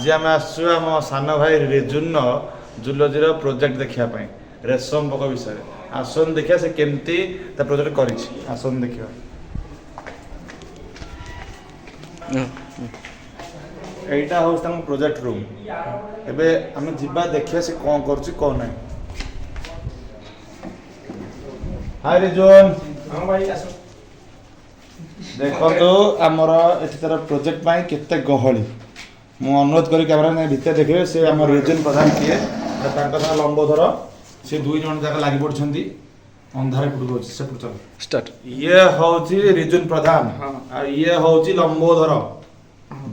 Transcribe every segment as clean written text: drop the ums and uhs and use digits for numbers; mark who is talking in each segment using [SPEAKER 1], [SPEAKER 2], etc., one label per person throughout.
[SPEAKER 1] आज आम आसु आम सान भाई रिजुन जुलोजी प्रोजेक्ट देखा रेशम पोक विषय आसन देखिया से केमती प्रोजेक्ट कर आसन देखिया एटा होस तम प्रोजेक्ट रूम एबे आम जिबा देखिया से कौन करछि कौन नहीं। हाय रिजुन
[SPEAKER 2] हां भाई आसो
[SPEAKER 1] देखो तो आमर एठी तरह प्रोजेक्ट पाई केते गहली मु अनुरोध करी कैमरा ने भीतर देखिबे से आमर रिजुन प्रधान किए तांका लंबोधर से दुई जन जाक लागि पड़छंती अंधारे पुट गछ से पुट चल
[SPEAKER 2] स्टार्ट
[SPEAKER 1] ये होची रिजुन प्रधान आ ये होची लंबोधर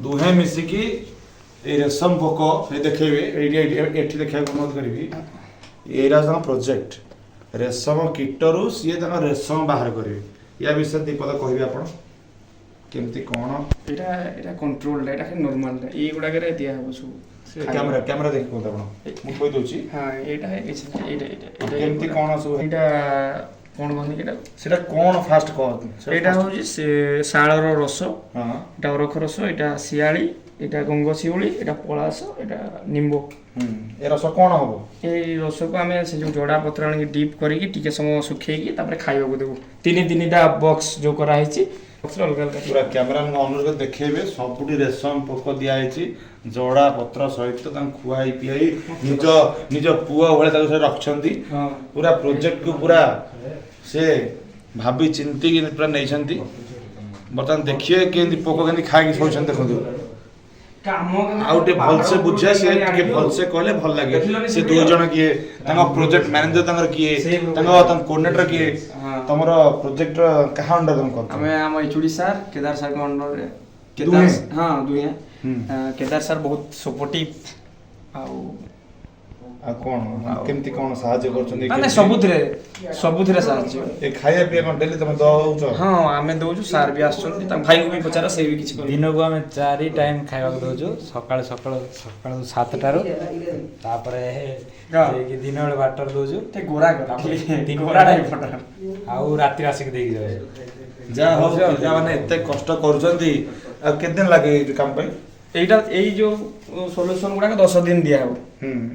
[SPEAKER 1] दुहे मिसी की ए रेशम पोको से देखेबे एठी देखा अनुरोध करबी एरा सा प्रोजेक्ट रेशम कीटरू सी ता रेशम बाहर करबे या विषय दीपद कहबे आपण केमती कोन
[SPEAKER 2] एटा कंट्रोल एटा नॉर्मल ए गुडा करे दिया हो सब
[SPEAKER 1] कैमरा कैमरा देख कोन आपण मु कहि दोची
[SPEAKER 2] हां एटा एटा
[SPEAKER 1] केमती कोन सब
[SPEAKER 2] एटा कोन गनी एटा
[SPEAKER 1] सेटा कोन फास्ट कह
[SPEAKER 2] एटा हो जे शाळर रस
[SPEAKER 1] हां
[SPEAKER 2] एटा अरख रस एटा सियाळी एटा गंगशिउली एटा पलास एटा निंबो
[SPEAKER 1] ए रस कोन हबो
[SPEAKER 2] ए रस को हमें से जो जोड़ा पत्र आनी डीप करी की टिके समय सुखेई की तापर खाइबो को देबो तीन तीनटा बॉक्स जो करा हिची
[SPEAKER 1] पूरा कैमरा अनुरोध देखेबे सबुठी रेशम पोक दिया जोड़ा पत्र सहित खुआई पियाई निज निज पुआ भाई रखछंती पूरा प्रोजेक्ट को पूरा से भाभी चिंती की पूरा नहीं बर्तमान देखिए केंदी पोक केंदी खाई सोचन देखो आउटे भल से बुझे से के भल से कहले भल लागे से दो जन किए तांगा प्रोजेक्ट मैनेजर तांगर किए तांगा कोऑर्डिनेटर किए तमरो प्रोजेक्ट कहा अंडर तुम करतो
[SPEAKER 2] हमें हम एचडी सर केदार सर के अंडर रे केदार हां दुहे केदार सर बहुत सपोर्टिव
[SPEAKER 1] आ कोन केमती कोन सहायता करछन
[SPEAKER 2] माने सबुथरे सहायता
[SPEAKER 1] ए खाया पिया कोन डेली तुम दउछ
[SPEAKER 2] हां हमें दउछु सर भी आछन त भाई को भी पचारा से भी किछ कर
[SPEAKER 3] दिन को हमें 4 टाइम खाइबा को दउछु सकाळ सकाळ सकाळ 7 टारो तापरे कि दिन बेले वाटर दउछु
[SPEAKER 2] ते गोरा दिन गोरा टाइम फटा
[SPEAKER 3] आउ रात्रि आसिक देई जाय
[SPEAKER 1] जा हो जा माने एते कष्ट करछंती आ केते दिन लागे काम पे
[SPEAKER 2] एटा एई जो सॉल्यूशन गुडा 10 दिन दिया हो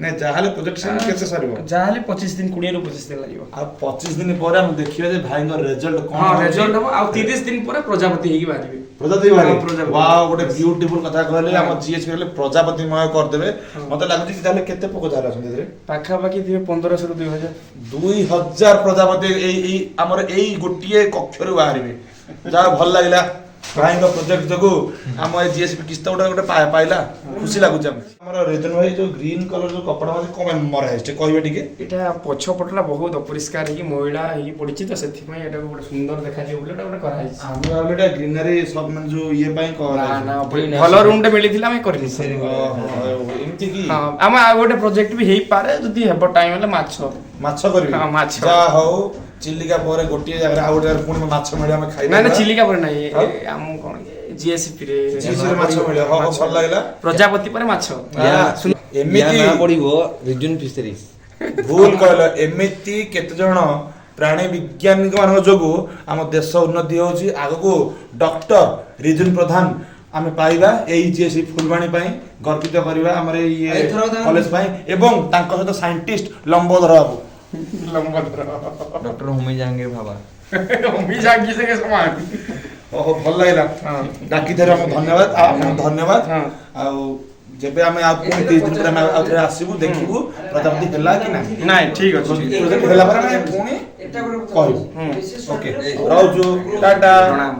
[SPEAKER 1] नै जाहाले प्रोजेक्ट से केते सरबो
[SPEAKER 2] जाहाले 25 दिन 20 रो 25 दिन लागियो
[SPEAKER 1] आ 25 दिन पर हम देखियो जे भाई को रिजल्ट कोन
[SPEAKER 2] हां रिजल्ट हो आ 30 दिन पर प्रजापति हेगी बारिबे
[SPEAKER 1] प्रजापति बारी वाओ गोटे ब्यूटीफुल कथा कहले हम जीएस कहले प्रजापति मय कर देबे मते लागुची कि ताले केते पोको जाला छन देरे
[SPEAKER 2] पाखा बाकी दिबे 1500 रो
[SPEAKER 1] 2000 प्रजापति एई हमर एई गोटिए कक्ष रे बाहरिबे जा भल लागिला भाई का प्रोजेक्ट जगो हम जीएसपी किस्ता गोटे पाइला खुशी लागुच हमर रिजन भाई जो ग्रीन कलर जो कपड़ा मध्ये कोन मरा है से कहबे ठीक
[SPEAKER 2] एटा पछ पटला बहुत अपरिष्कार है कि महिला है पडिछि त सेथि में एटा गोटे सुंदर देखा जे बोले एटा गोटे करा है
[SPEAKER 1] हम वाला ग्रीनरी सब मन जो ये पई
[SPEAKER 2] ना ना भलो रूम टे मिलिथिला हम करनी से
[SPEAKER 1] एमती की
[SPEAKER 2] हां हम गोटे प्रोजेक्ट भी हेई पारे जदी हेबो टाइम ले
[SPEAKER 1] माछ करबी
[SPEAKER 2] हां माछ
[SPEAKER 1] जा हो चिल्लिका पर गोटिए जगह आ गोटे पुणी माछ मिले हम खाइ
[SPEAKER 2] ना ना चिल्लिका पर नहीं हम कोन जीएसपी रे
[SPEAKER 1] माछ मिले हो भल लागला
[SPEAKER 2] प्रजापति पर माछ
[SPEAKER 1] एमिति
[SPEAKER 3] ना पड़िबो रिजन फिशरीज
[SPEAKER 1] भूल कहलो एमिति केते जण प्राणी वैज्ञानिक मान जोगु आम देश उन्नति होची आगको डॉक्टर रिजन प्रधान आमे पाइबा एई जीएसपी फुलवाणी पई गर्वित करबा हमर ये कॉलेज पई एवं तांको सहित साइंटिस्ट लंबोधर बाबू
[SPEAKER 3] डॉक्टर होमी जाएंगे बाबा
[SPEAKER 2] होमी जागी से के समान
[SPEAKER 1] ओहो भल लागला डाकी थेरा हम धन्यवाद धन्यवाद आ जेबे हमें आप 30 दिन पर हम आउथरे आसीबु देखिबु प्रजापति हला कि ना
[SPEAKER 2] नहीं ठीक अछि
[SPEAKER 1] प्रोजेक्ट हला पर हम पुणी कहू ओके राउजू टाटा प्रणाम।